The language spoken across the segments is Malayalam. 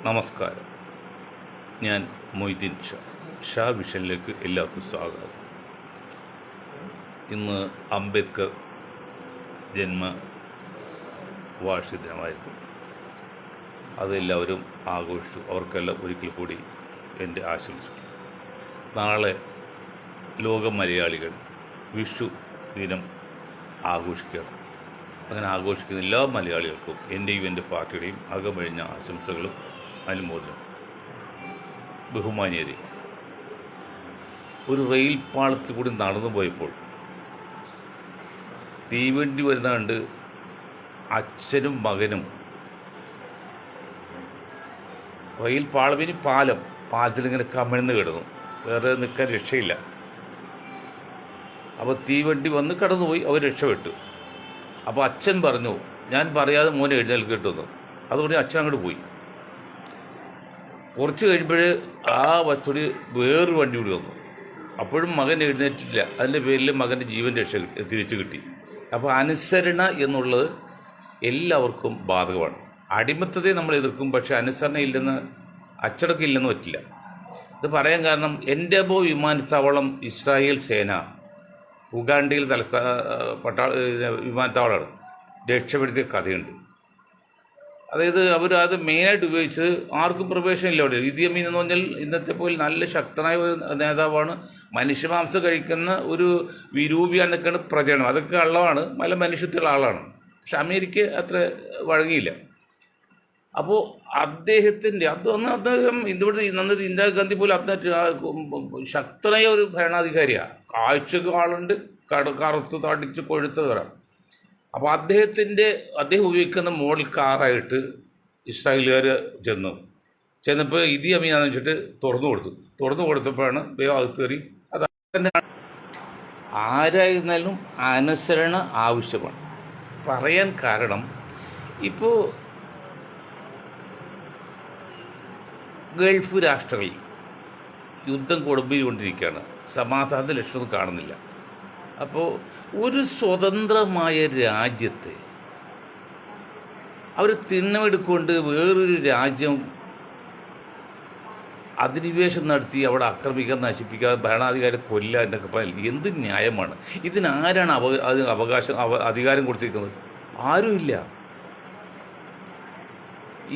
നമസ്കാരം. ഞാൻ മൊയ്തീൻ ഷാ വിഷനിലേക്ക് എല്ലാവർക്കും സ്വാഗതം. ഇന്ന് അംബേദ്കർ ജന്മവാർഷിക ദിനമായിരുന്നു. അതെല്ലാവരും ആഘോഷിച്ചു. അവർക്കെല്ലാം ഒരിക്കൽ കൂടി എൻ്റെ ആശംസകൾ. നാളെ ലോക മലയാളികൾ വിഷു ദിനം ആഘോഷിക്കുകയാണ്. അങ്ങനെ ആഘോഷിക്കുന്ന എല്ലാ മലയാളികൾക്കും എൻ്റെയും എൻ്റെ പാർട്ടിയുടെയും അകമഴിഞ്ഞ ആശംസകളും അനുമോദനം. ബഹുമാന്യരെ, ഒരു റെയിൽ പാളത്തിൽ കൂടി നടന്നു പോയപ്പോൾ തീവണ്ടി വരുന്ന കണ്ട് അച്ഛനും മകനും റെയിൽ പാലത്തിലിങ്ങനെ കമിഴ്ന്ന് കിടന്നു. വേറെ നിൽക്കാൻ രക്ഷയില്ല. അപ്പോൾ തീവണ്ടി വന്ന് കടന്നുപോയി. അവർ രക്ഷപ്പെട്ടു. അപ്പോൾ അച്ഛൻ പറഞ്ഞു, ഞാൻ പറയാതെ മോനെ എഴുന്നേൽക്കിട്ടുന്നു. അതുകൊണ്ട് അച്ഛൻ അങ്ങോട്ട് പോയി. കുറച്ച് കഴിയുമ്പോൾ ആ വസ്തുവിൽ വേറൊരു വണ്ടി കൂടി വന്നു. അപ്പോഴും മകൻ എഴുന്നേറ്റില്ല. അതിൻ്റെ പേരിൽ മകൻ്റെ ജീവൻ തിരിച്ചു കിട്ടി. അപ്പോൾ അനുസരണ എന്നുള്ളത് എല്ലാവർക്കും ബാധകമാണ്. അടിമത്തത്തെ നമ്മൾ എതിർക്കും, പക്ഷേ അനുസരണ ഇല്ലെന്ന് അച്ചടക്കം ഇല്ലെന്ന് പറ്റില്ല. ഇത് പറയാൻ കാരണം, എൻഡബോ വിമാനത്താവളം ഇസ്രായേൽ സേന ഉഗാണ്ടയിൽ വിമാനത്താവളമാണ് രക്ഷപ്പെടുത്തിയ കഥയുണ്ട്. അതായത് അത് മെയിനായിട്ട് ഉപയോഗിച്ചത് ആർക്കും പ്രവേശനമില്ല അവിടെ. ഇതി അമീൻ എന്ന് പറഞ്ഞാൽ ഇന്നത്തെ പോലെ നല്ല ശക്തനായ ഒരു നേതാവാണ്. മനുഷ്യമാംസം കഴിക്കുന്ന ഒരു വിരൂപിയാണെന്നൊക്കെയാണ് പ്രചരണം. അതൊക്കെ കള്ളമാണ്. നല്ല മനുഷ്യത്വമുള്ള ആളാണ്. പക്ഷെ അമേരിക്ക അത്ര വഴങ്ങിയില്ല. അപ്പോൾ അദ്ദേഹം ഇവിടുത്തെ ഇന്ദിരാഗാന്ധി പോലെ ശക്തനായ ഒരു ഭരണാധികാരിയാണ്. കാഴ്ചക്ക് ആളുണ്ട്, കറുത്ത് തടിച്ച് കൊഴുത്ത് തരാം. അപ്പോൾ അദ്ദേഹം ഉപയോഗിക്കുന്ന മോഡൽ കാറായിട്ട് ഇസ്രായേലുകാർ ചെന്നപ്പോൾ ഇതി അമീനാന്ന് വെച്ചിട്ട് തുറന്നു കൊടുത്തപ്പോഴാണ് അകത്ത് കയറി. അത് തന്നെയാണ്. ആരായിരുന്നാലും അനുസരണ ആവശ്യമാണ്. പറയാൻ കാരണം, ഇപ്പോൾ ഗൾഫ് രാഷ്ട്രങ്ങളിൽ യുദ്ധം കൊടുമ്പിക്കൊണ്ടിരിക്കുകയാണ്. സമാധാന ലക്ഷ്യം കാണുന്നില്ല. അപ്പോൾ ഒരു സ്വതന്ത്രമായ രാജ്യത്തെ അവർ തിണ്ണമെടുക്കൊണ്ട് വേറൊരു രാജ്യം അധിനിവേശം നടത്തി അവിടെ ആക്രമിക്കാൻ, നശിപ്പിക്കാൻ, ഭരണാധികാരി കൊല്ലുക എന്നൊക്കെ പറഞ്ഞാൽ എന്ത് ന്യായമാണ്? ഇതിനാരാണ് അധികാരം കൊടുത്തിരിക്കുന്നത്? ആരുമില്ല.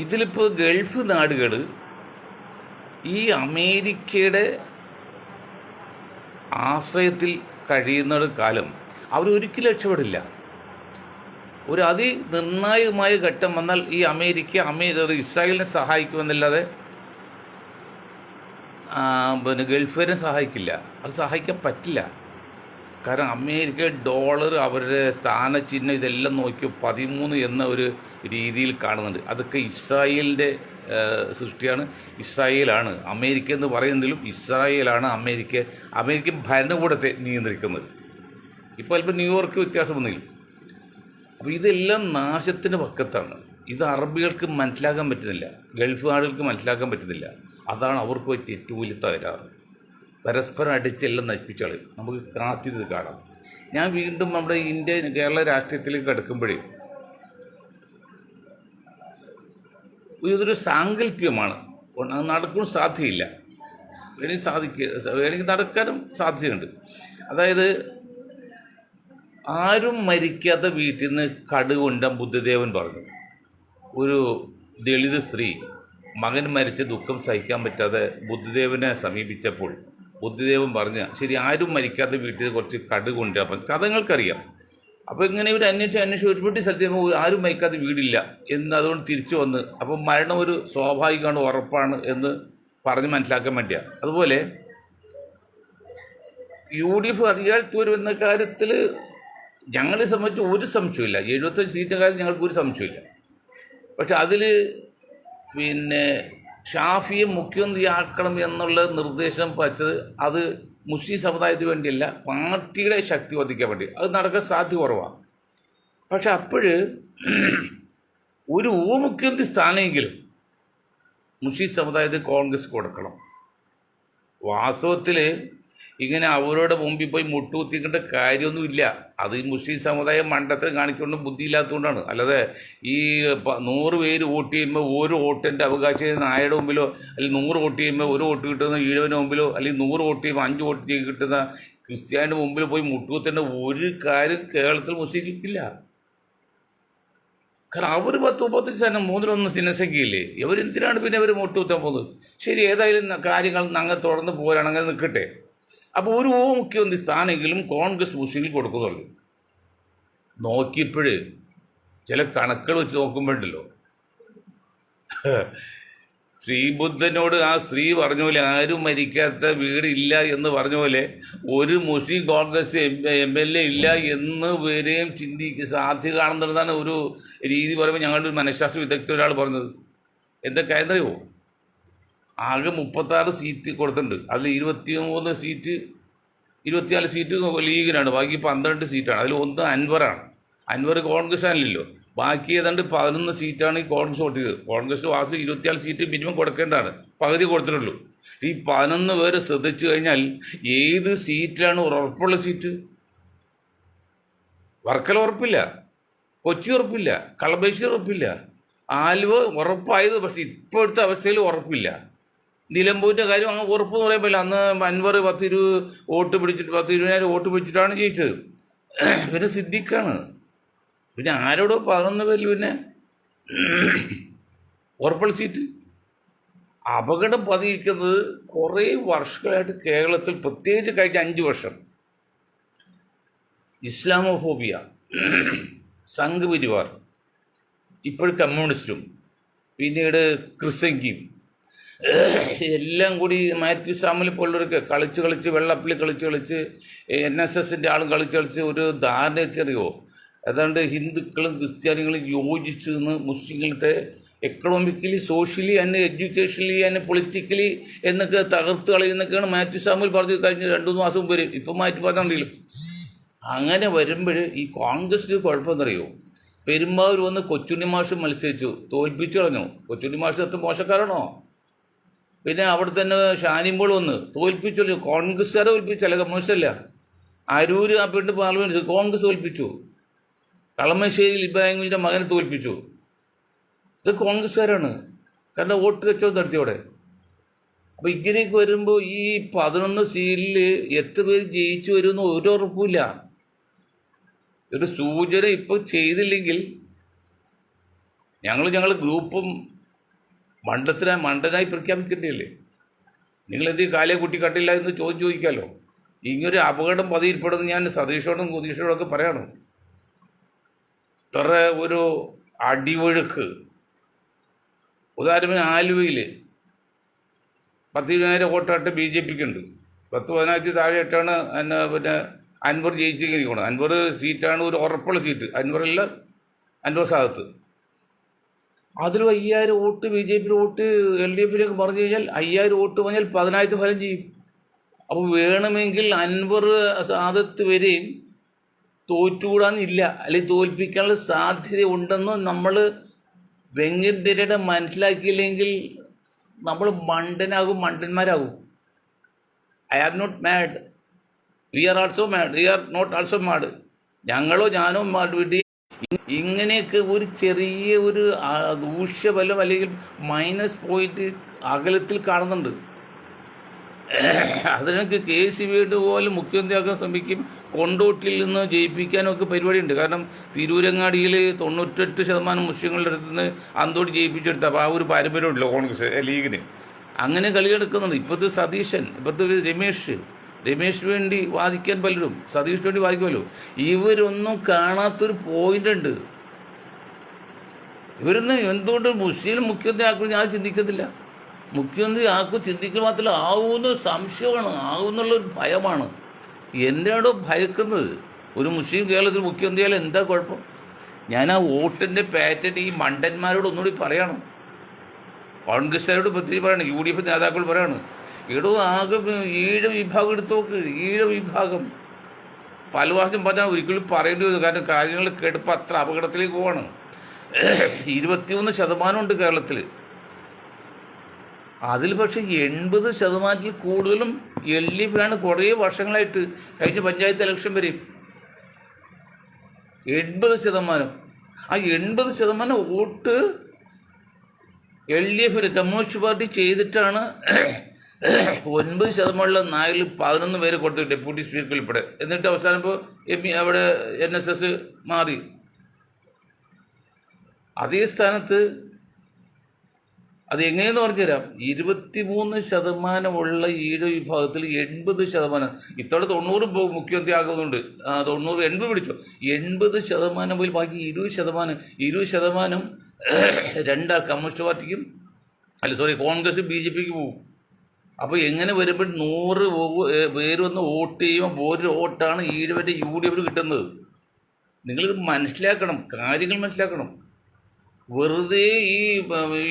ഇതിലിപ്പോൾ ഗൾഫ് നാടുകൾ ഈ അമേരിക്കയുടെ ആശ്രയത്തിൽ കഴിയുന്ന കാലം അവരൊരിക്കലും രക്ഷപ്പെടില്ല. ഒരു അതിനിർണായകമായ ഘട്ടം വന്നാൽ ഈ ഇസ്രായേലിനെ സഹായിക്കുമെന്നല്ലാതെ ഗൾഫിനെ സഹായിക്കില്ല. അത് സഹായിക്കാൻ പറ്റില്ല. കാരണം അമേരിക്ക ഡോളർ, അവരുടെ സ്ഥാനചിഹ്നം ഇതെല്ലാം നോക്കി 13 എന്ന ഒരു രീതിയിൽ കാണുന്നുണ്ട്. അതൊക്കെ ഇസ്രായേലിൻ്റെ സൃഷ്ടിയാണ്. ഇസ്രായേലാണ് അമേരിക്ക എന്ന് പറയുന്നതിലും ഇസ്രായേലാണ് അമേരിക്കൻ ഭരണകൂടത്തെ നിയന്ത്രിക്കുന്നത്. ഇപ്പോൾ അല്പം ന്യൂയോർക്ക് വ്യത്യാസമൊന്നുമില്ല. അപ്പോൾ ഇതെല്ലാം നാശത്തിൻ്റെ പക്കത്താണ്. ഇത് അറബികൾക്ക് മനസ്സിലാക്കാൻ പറ്റുന്നില്ല, ഗൾഫ് നാടുകൾക്ക് മനസ്സിലാക്കാൻ പറ്റുന്നില്ല. അതാണ് അവർക്ക് പറ്റിയ ഏറ്റവും വലിയ തകരാറ്. പരസ്പരം അടിച്ചെല്ലാം നശിപ്പിച്ചാൽ നമുക്ക് കാത്തിരുന്ന് കാണാം. ഞാൻ വീണ്ടും നമ്മുടെ കേരള രാഷ്ട്രീയത്തിലേക്ക് കടക്കുമ്പോഴേ ഇതൊരു സാങ്കല്പികമാണ്. നടക്കാൻ സാധ്യതയില്ല. വേണമെങ്കിൽ നടക്കാനും സാധ്യതയുണ്ട്. അതായത് ആരും മരിക്കാത്ത വീട്ടിൽ നിന്ന് കടുകൊണ്ട ബുദ്ധദേവൻ പറഞ്ഞു. ഒരു ദളിത് സ്ത്രീ മകൻ മരിച്ച ദുഃഖം സഹിക്കാൻ പറ്റാതെ ബുദ്ധദേവനെ സമീപിച്ചപ്പോൾ ബുദ്ധദേവൻ പറഞ്ഞ, ശരി, ആരും മരിക്കാത്ത വീട്ടിൽ കുറച്ച് കടുകൊണ്ട കഥകൾക്കറിയാം. അപ്പോൾ ഇങ്ങനെ ഇവർ അന്വേഷിച്ച് ഒരുപാട് സ്ഥലത്ത് ആരും മരിക്കാത്ത വീടില്ല എന്ന്, അതുകൊണ്ട് തിരിച്ചു വന്ന് അപ്പോൾ മരണം ഒരു സ്വാഭാവികമാണ്, ഉറപ്പാണ് എന്ന് പറഞ്ഞ് മനസ്സിലാക്കാൻ വേണ്ടിയാണ്. അതുപോലെ UDF അധികാരത്തിൽ വരുന്ന കാര്യത്തിൽ ഞങ്ങളെ സംബന്ധിച്ച് ഒരു സംശയമില്ല. 75 സീറ്റിൻ്റെ കാര്യത്തിൽ ഞങ്ങൾക്ക് ഒരു സംശയമില്ല. പക്ഷെ അതിൽ ഷാഫിയെ മുഖ്യമന്ത്രിയാക്കണം എന്നുള്ള നിർദ്ദേശം വച്ചത് അത് മുസ്ലിം സമുദായത്തിന് വേണ്ടിയല്ല, പാർട്ടിയുടെ ശക്തി വർദ്ധിക്കാൻ വേണ്ടി. അത് നടക്കാൻ സാധ്യത കുറവാണ്. പക്ഷെ ഒരു ഉപമുഖ്യമന്ത്രി സ്ഥാനമെങ്കിലും മുസ്ലിം സമുദായത്തിന് കോൺഗ്രസ് കൊടുക്കണം. വാസ്തവത്തിൽ ഇങ്ങനെ അവരുടെ മുമ്പിൽ പോയി മുട്ടുകുത്തിക്കേണ്ട കാര്യമൊന്നുമില്ല. അത് ഈ മുസ്ലിം സമുദായം മണ്ടത്തിൽ കാണിക്കൊണ്ട് ബുദ്ധിയില്ലാത്തതുകൊണ്ടാണ്. അല്ലാതെ ഈ 100 പേര് വോട്ട് ചെയ്യുമ്പോൾ ഒരു വോട്ടിൻ്റെ അവകാശം നായയുടെ മുമ്പിലോ, അല്ലെങ്കിൽ 100 വോട്ട് ചെയ്യുമ്പോൾ ഒരു വോട്ട് കിട്ടുന്ന ഈഴവന് മുമ്പിലോ, അല്ലെങ്കിൽ 100 വോട്ട് ചെയ്യുമ്പോൾ 5 വോട്ട് കിട്ടുന്ന ക്രിസ്ത്യാനിയുടെ മുമ്പിൽ പോയി മുട്ടുകുത്തേണ്ട ഒരു കാര്യം കേരളത്തിൽ മുസ്ലിംക്കില്ല. കാരണം അവർ 10-35 ശതമാനം 3-1 ജനസംഖ്യയില്ലേ, ഇവരെന്തിനാണ് പിന്നെ അവർ മുട്ടുകുത്താൻ പോകുന്നത്? ശരി, ഏതായാലും കാര്യങ്ങൾ അങ്ങ് തുടർന്ന് പോരാണെങ്കിൽ നിൽക്കട്ടെ. അപ്പോൾ ഒരു മുഖ്യമന്ത്രി സ്ഥാനെങ്കിലും കോൺഗ്രസ് മുസ്ലിമിൽ കൊടുക്കുന്നുള്ളൂ. നോക്കിയപ്പോഴ് ചില കണക്കുകൾ വെച്ച് നോക്കുമ്പോഴല്ലോ, ശ്രീബുദ്ധനോട് ആ സ്ത്രീ പറഞ്ഞ പോലെ ആരും മരിക്കാത്ത വീടില്ല എന്ന് പറഞ്ഞ പോലെ ഒരു മുസ്ലിം കോൺഗ്രസ് MLA ഇല്ല എന്ന് വരെയും സാധ്യത കാണുന്നതാണ് ഒരു രീതി പറയുമ്പോൾ ഞങ്ങളുടെ ഒരു മനഃശാസ്ത്ര വിദഗ്ധ ഒരാൾ പറഞ്ഞത്. എന്തൊക്കെ അറിയോ? ആകെ 36 സീറ്റ് കൊടുത്തിട്ടുണ്ട്. അതിൽ 24 സീറ്റ് 24 സീറ്റ് ലീഗിനാണ്, ബാക്കി 12 സീറ്റാണ്. അതിൽ ഒന്ന് അൻവറാണ്. അൻവർ കോൺഗ്രസ് ആണല്ലോ. ബാക്കി ഏതാണ്ട് 11 സീറ്റാണ് ഈ കോൺഗ്രസ് വോട്ട് ചെയ്തത്. കോൺഗ്രസ് വാസ്തു 24 സീറ്റ് മിനിമം കൊടുക്കേണ്ടതാണ്, പകുതി കൊടുത്തിട്ടുള്ളൂ. ഈ 11 പേര് ശ്രദ്ധിച്ചു കഴിഞ്ഞാൽ ഏത് സീറ്റിലാണ് ഉറപ്പുള്ള സീറ്റ്? വർക്കല ഉറപ്പില്ല, കൊച്ചി ഉറപ്പില്ല, കളമശ്ശേരി ഉറപ്പില്ല, ആലുവ ഉറപ്പായത് പക്ഷെ ഇപ്പോഴത്തെ അവസ്ഥയിൽ ഉറപ്പില്ല. നിലമ്പൂരിൻ്റെ കാര്യം അങ്ങ് ഉറപ്പ് എന്ന് പറയാൻ പറ്റില്ല. അന്ന് അൻവർ 10-20 വോട്ട് പിടിച്ചിട്ട് 10-20,000 വോട്ട് പിടിച്ചിട്ടാണ് ജയിച്ചത്. പിന്നെ സിദ്ദിഖാണ്. പിന്നെ ആരോടോ 11 പേരിൽ പിന്നെ ഉറപ്പുള്ള സീറ്റ്. അപകടം പതിയിരിക്കുന്നത് കുറേ വർഷങ്ങളായിട്ട് കേരളത്തിൽ, പ്രത്യേകിച്ച് കഴിഞ്ഞ 5 വർഷം ഇസ്ലാമോഫോബിയ, സംഘപരിവാർ, ഇപ്പോൾ കമ്മ്യൂണിസ്റ്റും പിന്നീട് ക്രിസ്ത്യൻകിയും എല്ലാം കൂടി മാത്യു സാമുവൽ പോലുള്ളവരൊക്കെ കളിച്ച് വെള്ളപ്പള്ളി കളിച്ച് NSSൻ്റെ ആളും കളിച്ച് ഒരു ധാരണ വെച്ചറിയോ, ഏതാണ്ട് ഹിന്ദുക്കളും ക്രിസ്ത്യാനികളും യോജിച്ച് നിന്ന് മുസ്ലിങ്ങളത്തെ economically, socially and educationally and politically എന്നൊക്കെ തകർത്ത് കളയുന്നൊക്കെയാണ് മാത്യു സാമുവൽ പറഞ്ഞത് കഴിഞ്ഞ 2-3 മാസം മുമ്പ്. ഇപ്പം മാറ്റി പറഞ്ഞില്ലെങ്കിലും അങ്ങനെ വരുമ്പോൾ ഈ കോൺഗ്രസിന് കുഴപ്പമെന്നറിയോ, പെരുമ്പാവൂർ വന്ന് കൊച്ചുണ്ണി മാഷ് മത്സരിച്ചു, തോൽപ്പിച്ചു കളഞ്ഞു. കൊച്ചുണ്ണി മാഷ് അത്ര മോശക്കാരാണോ? പിന്നെ അവിടെ തന്നെ ഷാനിമ്പോൾ വന്ന് തോൽപ്പിച്ചു, കോൺഗ്രസ്സുകാരെ തോൽപ്പിച്ചല്ല, കമ്മ്യൂണിസ്റ്റ് അല്ല. അരൂർ ആ പെണ്ണ് പാർലമെന്റ് കോൺഗ്രസ് തോൽപ്പിച്ചു. കളമശ്ശേരിയിൽ ഇബ്രാഹിം കുഞ്ഞിൻ്റെ മകനെ തോൽപ്പിച്ചു. ഇത് കോൺഗ്രസ്സുകാരാണ്, കാരണം വോട്ട് കച്ചവടം നടത്തിയോടെ. അപ്പോൾ ഇങ്ങനെയൊക്കെ വരുമ്പോൾ ഈ 11 സീറ്റിൽ എത്ര പേര് ജയിച്ചു വരുമെന്ന് ഒരു ഉറപ്പില്ല. ഒരു സൂചന ഇപ്പോൾ ചെയ്തില്ലെങ്കിൽ ഞങ്ങൾ ഗ്രൂപ്പും മണ്ടനായി പ്രഖ്യാപിക്കേണ്ടതല്ലേ? നിങ്ങളെന്ത് കാലേ കുട്ടി കട്ടില്ല എന്ന് ചോദിക്കാമല്ലോ. ഇങ്ങനൊരു അപകടം പതിയിൽപ്പെടുന്ന ഞാൻ സതീഷോടും കുതീഷോടൊക്കെ പറയണം. ഇത്ര ഒരു അടിയൊഴുക്ക്. ഉദാഹരണത്തിന് ആലുവയിൽ 10-20,000 വോട്ടായിട്ട് BJPക്ക് ഉണ്ട്. 10-15 താഴെ ഇട്ടാണ് പിന്നെ അൻവർ ജയിച്ചിരിക്കുന്നത്. അൻവർ സീറ്റാണ് ഒരു ഉറപ്പുള്ള സീറ്റ്. അൻവർ സാദത്ത്. അതിൽ 5000 വോട്ട് BJP വോട്ട് LDFിലേക്ക് പറഞ്ഞു കഴിഞ്ഞാൽ 5000 വോട്ട് പറഞ്ഞാൽ 10,000 ഫലം ചെയ്യും. അപ്പോൾ വേണമെങ്കിൽ അൻവർ സാദത്ത് വരെയും തോറ്റുകൂടാന്നില്ല, അല്ലെങ്കിൽ തോൽപ്പിക്കാനുള്ള സാധ്യത ഉണ്ടെന്ന് നമ്മൾ വെങ്ങന്തിരയുടെ മനസ്സിലാക്കിയില്ലെങ്കിൽ നമ്മൾ മണ്ടന്മാരാകും. I am not mad, we are not also mad. ഞാനോ മാഡ് വിട്ട് ഇങ്ങനെയൊക്കെ ഒരു ചെറിയ ഒരു ദൂഷ്യഫലം അല്ലെങ്കിൽ -പോയിന്റ് അകലത്തിൽ കാണുന്നുണ്ട്. അതിനൊക്കെ KCB പോലെ മുഖ്യമന്ത്രിയാക്കാൻ ശ്രമിക്കും. കൊണ്ടോട്ടിയിൽ നിന്ന് ജയിപ്പിക്കാനൊക്കെ പരിപാടിയുണ്ട്. കാരണം തിരൂരങ്ങാടിയിൽ 98% മുസ്ലിങ്ങളുടെ അടുത്ത് നിന്ന് അന്തോടി ജയിപ്പിച്ചെടുത്ത അപ്പോൾ ആ ഒരു പാരമ്പര്യമുണ്ടല്ലോ കോൺഗ്രസ് ലീഗിന്. അങ്ങനെ കളിയെടുക്കുന്നുണ്ട്. ഇപ്പോഴത്തെ സതീശൻ, ഇപ്പോഴത്തെ രമേശ് വേണ്ടി വാദിക്കാൻ പലരും, സതീഷിന് വേണ്ടി വാദിക്കുമല്ലോ. ഇവരൊന്നും കാണാത്തൊരു പോയിന്റ് ഉണ്ട്. ഇവരൊന്നും എന്തുകൊണ്ട് മുസ്ലിം മുഖ്യമന്ത്രി ആക്കുമെന്ന് ഞാൻ ചിന്തിക്കത്തില്ല. മുഖ്യമന്ത്രി ചിന്തിക്കുക മാത്രമല്ല, ആവുമെന്ന് സംശയമാണ്, ആവുമെന്നുള്ളൊരു ഭയമാണ്. എന്തിനാണോ ഭയക്കുന്നത്? ഒരു മുസ്ലിം കേരളത്തിൽ മുഖ്യമന്ത്രിയായാലും എന്താ കുഴപ്പം? ഞാൻ ആ വോട്ടിൻ്റെ പാറ്റേൺ ഈ മണ്ടന്മാരോട് ഒന്നുകൂടി പറയണം. കോൺഗ്രസ്സുകാരോട് പ്രത്യേകിച്ച് പറയണം, UDF നേതാക്കൾ പറയാണ്, ആകെ 7 വിഭാഗം എടുത്തു നോക്ക്. 7 വിഭാഗം പല പ്രാവശ്യം പറഞ്ഞാൽ ഒരിക്കലും പറയേണ്ടി വരും. കാരണം കാര്യങ്ങൾ കേട്ടപ്പോൾ അത്ര അപകടത്തിലേക്ക് പോവാണ്. 21% ഉണ്ട് കേരളത്തിൽ. അതിൽ പക്ഷേ 80% കൂടുതലും LDF കുറേ വർഷങ്ങളായിട്ട് കഴിഞ്ഞ പഞ്ചായത്ത് ഇലക്ഷൻ വരെയും 80%. ആ 80% വോട്ട് LDF കമ്മ്യൂണിസ്റ്റ് പാർട്ടി ചെയ്തിട്ടാണ് 9% നാലിൽ 11 പേര് കൊടുത്തു ഡെപ്യൂട്ടി സ്പീക്കർ ഉൾപ്പെടെ. എന്നിട്ട് അവസാനം ഇപ്പോൾ അവിടെ NSS മാറി. അതേ സ്ഥാനത്ത് അത് എങ്ങനെയെന്ന് പറഞ്ഞുതരാം. 23% ഈഴ വിഭാഗത്തിൽ 80%, ഇത്തവണ 90 മുഖ്യമന്ത്രി ആകുന്നുണ്ട്, 90 80 പിടിച്ചു. 80% പോയി ബാക്കി 20% രണ്ടാ കമ്മ്യൂണിസ്റ്റ് പാർട്ടിക്കും കോൺഗ്രസ് BJPക്ക് പോകും. അപ്പോൾ എങ്ങനെ വരുമ്പോൾ 100 പേര് വന്ന് വോട്ട് ചെയ്യുമ്പോൾ ഒരു വോട്ടാണ് ഈഴവരുടെ UDF കിട്ടുന്നത്. നിങ്ങൾ മനസ്സിലാക്കണം, കാര്യങ്ങൾ മനസ്സിലാക്കണം. വെറുതെ ഈ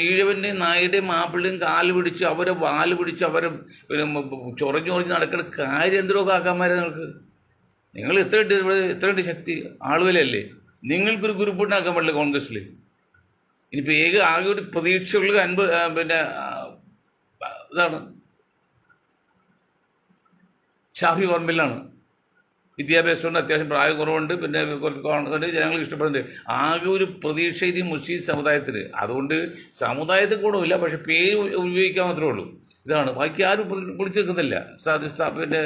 ഈഴവൻ്റെയും നായരുടെയും മാപ്പിളയും കാല് പിടിച്ച് അവരെ വാല് പിടിച്ച് അവരെ ചൊറഞ്ഞ് നടക്കുന്ന കാര്യം എന്തോ കാക്കാന്മാരെ നിങ്ങൾ എത്രയുണ്ട് ശക്തി ആളുകളല്ലേ. നിങ്ങൾക്കൊരു ഗ്രൂപ്പ് ഉണ്ടാക്കാൻ പാടില്ല കോൺഗ്രസ്സിൽ. ഇനിയിപ്പോൾ ആകെ ഒരു പ്രതീക്ഷയുള്ള 50 ഇതാണ് ഷാഫി പറമ്പിലാണ്. വിദ്യാഭ്യാസം കൊണ്ട് അത്യാവശ്യം പ്രായം കുറവുണ്ട്, പിന്നെ കുറച്ച് ജനങ്ങൾക്ക് ഇഷ്ടപ്പെടുന്നുണ്ട്. ആകെ ഒരു പ്രതീക്ഷ ഇത് മുസ്ലിം സമുദായത്തിന്. അതുകൊണ്ട് സമുദായത്തിൽ കൂടമില്ല, പക്ഷെ പേര് ഉപയോഗിക്കാൻ മാത്രമേ ഉള്ളൂ. ഇതാണ്, ബാക്കി ആരും പിടിച്ചു നിൽക്കുന്നില്ല. പിന്നെ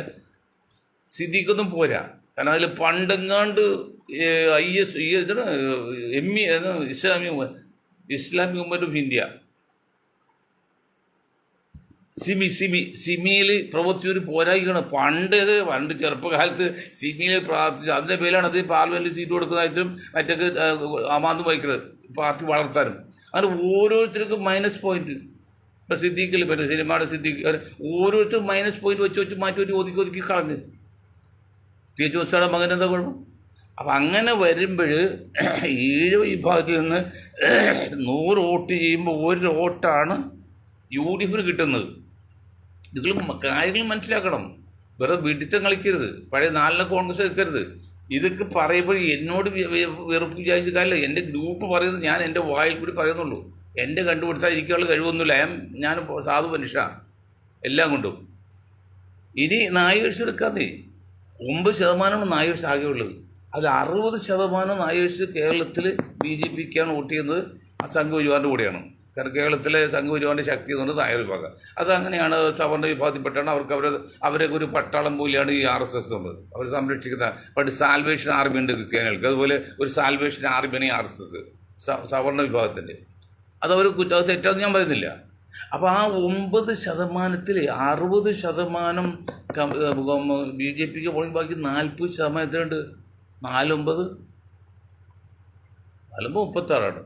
സിദ്ദീഖൊന്നും പോരാ. കാരണം അതിൽ പണ്ടെങ്ങാണ്ട് IS ME Islamic Movement of India സിമിയിൽ പ്രവർത്തിച്ചൊരു പോരായിക്കാണ്. പണ്ട് ചെറുപ്പകാലത്ത് സിമിയിൽ പ്രാർത്ഥിച്ചു. അതിൻ്റെ പേരിലാണ് അത് പാർലമെൻറ്റിൽ സീറ്റ് കൊടുക്കുന്നതായിട്ടും മറ്റൊക്കെ അമാന്ത് വഹിക്കുന്നത് പാർട്ടി വളർത്താനും. അങ്ങനെ ഓരോരുത്തർക്കും -പോയിന്റ്. ഇപ്പം സിദ്ദീഖിൽ പറ്റും, സിനിമയുടെ സിദ്ദീഖ് ഓരോരുത്തരും -പോയിന്റ് വെച്ച് മാറ്റി ഒതുക്കി കളഞ്ഞ്. TH ഉസ്താദുടെ മകൻ എന്താ കുഴപ്പം? അപ്പം അങ്ങനെ വരുമ്പോൾ ഈഴവ വിഭാഗത്തിൽ നിന്ന് 100 വോട്ട് ചെയ്യുമ്പോൾ 1 വോട്ടാണ് UDF കിട്ടുന്നത്. നിങ്ങൾ കാര്യങ്ങൾ മനസ്സിലാക്കണം. വെറുതെ വീട്ടിൽ കളിക്കരുത്. പഴയ 4 കോൺഗ്രസ് വെക്കരുത്. ഇതൊക്കെ പറയുമ്പോൾ എന്നോട് വെറുപ്പ് വിചാരിച്ച കാര്യമില്ല. എൻ്റെ ഗ്രൂപ്പ് പറയുന്നത് ഞാൻ എൻ്റെ വായിൽ കൂടി പറയുന്നുള്ളൂ. എൻ്റെ കണ്ടുപിടുത്താൽ ഇരിക്കാനുള്ള കഴിവൊന്നുമില്ല. ഞാൻ സാധു മനുഷ്യനാണ് എല്ലാം കൊണ്ടും. ഇനി നായേഴ്സ് എടുക്കാതെ 9% നായേഴ്സ് ആകെ ഉള്ളത്. അത് 60% നായേഴ്സ് കേരളത്തിൽ BJPക്കാണ് വോട്ട് ചെയ്യുന്നത്. ആ സംഘപരിവാറിൻ്റെ കൂടെയാണ്. കാരണം കേരളത്തിലെ സംഘപരിവാറിൻ്റെ ശക്തി എന്നുള്ളത് നായർ വിഭാഗം. അതങ്ങനെയാണ്. സവർണ്ണ വിഭാഗത്തിൽപ്പെട്ടാണ്. അവരെ ഒരു പട്ടാളം പോലെയാണ് ഈ RSS എന്നുള്ളത്. അവർ സംരക്ഷിക്കുന്ന പണ്ട് സാൽവേഷൻ ആർമി ഉണ്ട് ക്രിസ്ത്യാനികൾക്ക്. അതുപോലെ ഒരു സാൽവേഷൻ ആർമിയാണ് ഈ RSS സവർണ്ണ വിഭാഗത്തിൻ്റെ. അതവർ തെറ്റാന്ന് ഞാൻ പറയുന്നില്ല. അപ്പോൾ ആ 9%-ൽ 60% BJPക്ക് പോയി ബാക്കി 40% എത്രയുണ്ട്? 49 36.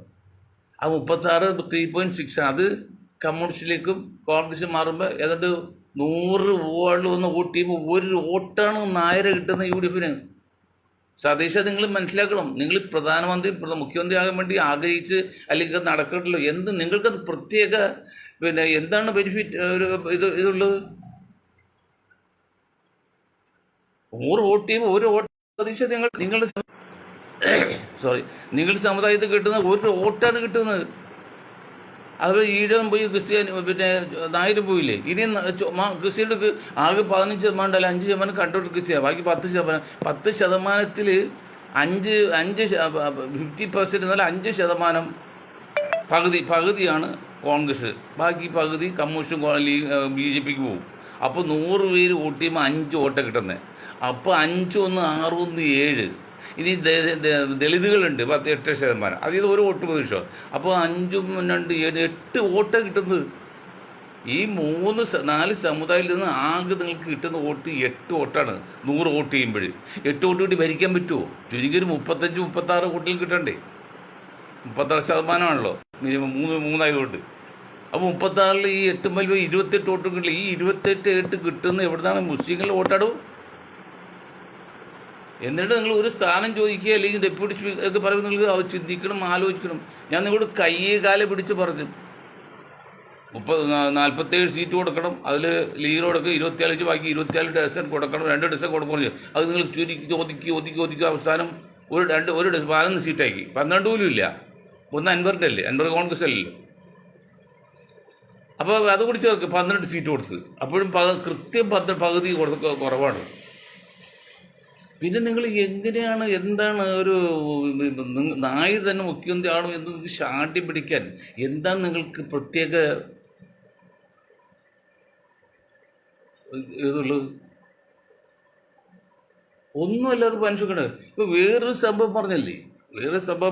ആ 36 3.6. അത് കമ്മ്യൂണിസ്റ്റിലേക്കും കോൺഗ്രസ് മാറുമ്പോൾ ഏതാണ്ട് 100 വാർഡിൽ വന്ന് വോട്ട് ചെയ്യുമ്പോൾ 1 വോട്ടാണ് നായരെ കിട്ടുന്ന UDFന്. സതീശ നിങ്ങൾ മനസ്സിലാക്കണം. നിങ്ങൾ പ്രധാനമന്ത്രി മുഖ്യമന്ത്രി ആകാൻ വേണ്ടി ആഗ്രഹിച്ച് അല്ലെങ്കിൽ നടക്കണ്ടല്ലോ. നിങ്ങൾക്കത് പ്രത്യേക എന്താണ് ബെനിഫിറ്റ് ഇതുള്ളത്? 100 വോട്ട് ചെയ്യുമ്പോൾ 1 വോട്ട് സതീശ നിങ്ങളുടെ സമുദായത്തിൽ കിട്ടുന്ന 1 വോട്ടാണ് കിട്ടുന്നത്. അത് ഈഴവൻ പോയി ക്രിസ്ത്യാനി നായരും പോയില്ലേ. ഇനി ക്രിസ്ത്യർക്ക് ആകെ 15% അല്ല 5% കണ്ടോട്ട് ക്രിസ്ത്യ, ബാക്കി 10%. 10%-ൽ 50% എന്നാൽ 5% പകുതിയാണ് കോൺഗ്രസ്, ബാക്കി പകുതി കമ്മ്യൂണിസ്റ്റും BJPക്ക് പോകും. അപ്പോൾ 100 പേര് വോട്ട് ചെയ്യുമ്പോൾ 5 വോട്ട് കിട്ടുന്നത്. അപ്പോൾ 5 1 6 1 7. ഇനി ദളിതുകളുണ്ട് 8%. അതിൽ 1 വോട്ട് പ്രതീക്ഷ. അപ്പോൾ 5 2 7 8 വോട്ടാണ് കിട്ടുന്നത്. ഈ 4 സമുദായത്തിൽ നിന്ന് ആകെ നിങ്ങൾക്ക് കിട്ടുന്ന വോട്ട് 8 വോട്ടാണ്. 100 വോട്ട് ചെയ്യുമ്പോൾ 8 വോട്ട് കിട്ടി ഭരിക്കാൻ പറ്റുമോ? ചുരുങ്ങി ഒരു 35-36 വോട്ടിൽ കിട്ടണ്ടേ? 36%ആണല്ലോ മിനിമം 3 വോട്ട്. അപ്പോൾ 36-ൽ ഈ 8 മുതൽ 28 വോട്ട് കിട്ടില്ല. ഈ 28 കിട്ടുന്നത് എവിടുന്നാണ്? മുസ്ലിങ്ങളുടെ വോട്ടാടോ. എന്നിട്ട് നിങ്ങൾ ഒരു സ്ഥാനം ചോദിക്കുക, അല്ലെങ്കിൽ ഡെപ്യൂട്ടി സ്പീക്കർ ഒക്കെ പറയുമ്പോൾ നിങ്ങൾ അത് ചിന്തിക്കണം, ആലോചിക്കണം. ഞാൻ നിങ്ങളോട് കയ്യേ കാലെ പിടിച്ച് പറഞ്ഞു 47 സീറ്റ് കൊടുക്കണം. അതിൽ ലീഗിനോടൊക്കെ 24, ബാക്കി 24 ഡസൻ കൊടുക്കണം. 2 ഡസൻ കൊടുക്കണം. അത് നിങ്ങൾ ചുരുക്കി ഒതുക്കി അവസാനം ഒരു 11 സീറ്റാക്കി. 12 പോലും ഇല്ല. ഒന്ന് അൻവറിൻ്റെ അല്ലേ? അൻവർ കോൺഗ്രസ് അല്ലല്ലോ. അപ്പോൾ അത് കൂടി ചേർക്ക് 12 സീറ്റ് കൊടുത്ത്, അപ്പോഴും കൃത്യം പകുതി കുറവാണ്. പിന്നെ നിങ്ങൾ എങ്ങനെയാണ്, എന്താണ് ഒരു നായി തന്നെ മുഖ്യമന്ത്രി ആണോ എന്ന് നിങ്ങൾക്ക് ശാഠ്യം പിടിക്കാൻ എന്താണ് നിങ്ങൾക്ക് പ്രത്യേക ഇതുള്ളത്? ഒന്നുമല്ലാതെ മനുഷ്യക്കണ്. ഇപ്പോൾ വേറൊരു സംഭവം